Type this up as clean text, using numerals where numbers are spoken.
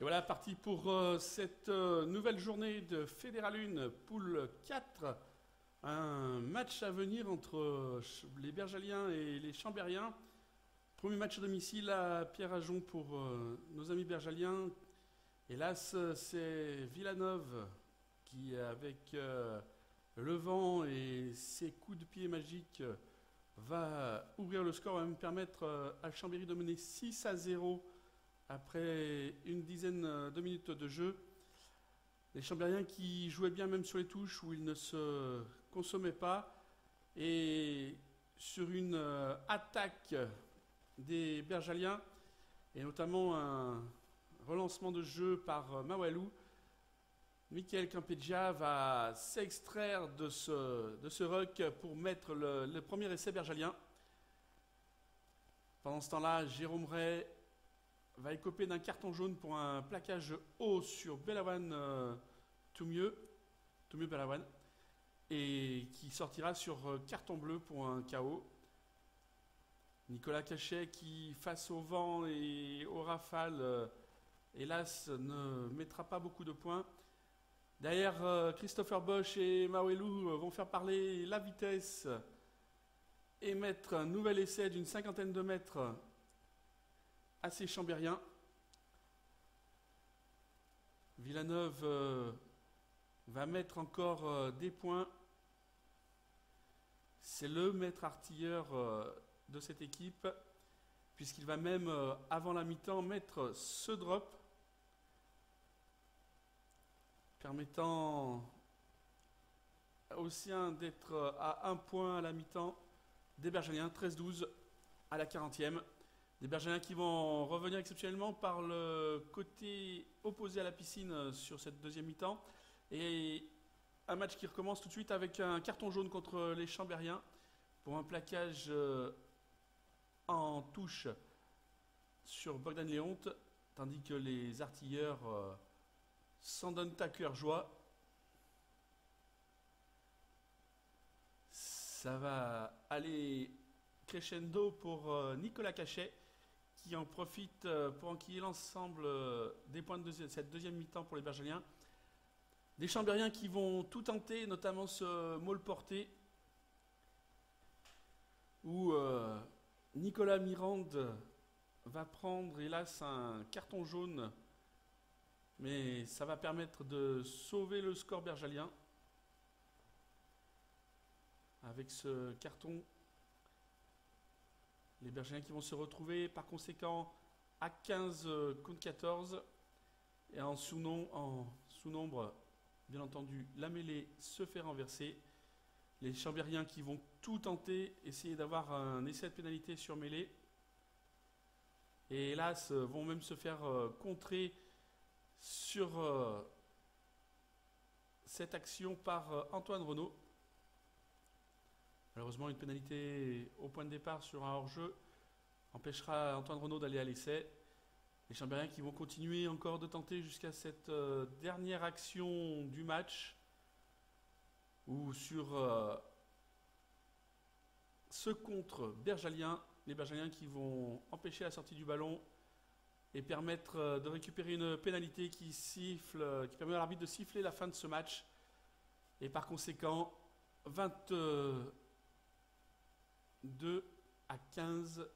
Et voilà, parti pour cette nouvelle journée de Fédéral 1, poule 4. Un match à venir entre les Bergaliens et les Chambériens. Premier match à domicile à Pierre-Ajon pour nos amis Bergaliens. Hélas, c'est Villanove qui, avec le vent et ses coups de pied magiques, va ouvrir le score et même permettre à Chambéry de mener 6-0 après une dizaine de minutes de jeu. Les Chambériens qui jouaient bien même sur les touches où ils ne se consommaient pas. Et sur une attaque des Bergaliens, et notamment un relancement de jeu par Mawalou, Michael Campeggia va s'extraire de ce ruck pour mettre le premier essai bergalien. Pendant ce temps-là, Jérôme Ray va écoper d'un carton jaune pour un plaquage haut sur Belawan Toumieux Belawan, et qui sortira sur carton bleu pour un KO. Nicolas Cachet qui, face au vent et aux rafales, hélas, ne mettra pas beaucoup de points. Derrière, Christopher Bosch et Mawelou vont faire parler la vitesse et mettre un nouvel essai d'une cinquantaine de mètres à ces Chambériens. Villanove va mettre encore des points. C'est le maître artilleur de cette équipe, puisqu'il va même, avant la mi-temps, mettre ce drop, permettant aux siens d'être à un point à la mi-temps des Bergaliens, 13-12 à la 40e. Des Bergaliens qui vont revenir exceptionnellement par le côté opposé à la piscine sur cette deuxième mi-temps. Et un match qui recommence tout de suite avec un carton jaune contre les Chambériens pour un plaquage en touche sur Bogdan Léonte, tandis que les artilleurs s'en donnent à cœur joie. Ça va aller crescendo pour Nicolas Cachet, qui en profite pour enquiller l'ensemble des points de cette deuxième mi-temps pour les Bergaliens. Des Chambériens qui vont tout tenter, notamment ce maul porté, où Nicolas Mirande va prendre, hélas, un carton jaune, mais ça va permettre de sauver le score bergalien. Avec ce carton, les Bergaliens qui vont se retrouver par conséquent à 15 contre 14. Et en sous-nombre, bien entendu, la mêlée se fait renverser. Les Chambériens qui vont tout tenter, essayer d'avoir un essai de pénalité sur mêlée. Et hélas, vont même se faire contrer sur cette action par Antoine Renaud. Malheureusement, une pénalité au point de départ sur un hors-jeu empêchera Antoine Renaud d'aller à l'essai. Les Chambériens qui vont continuer encore de tenter jusqu'à cette dernière action du match, où sur ce contre bergalien, les Bergaliens qui vont empêcher la sortie du ballon et permettre de récupérer une pénalité qui permet à l'arbitre de siffler la fin de ce match. Et par conséquent, 22 à 15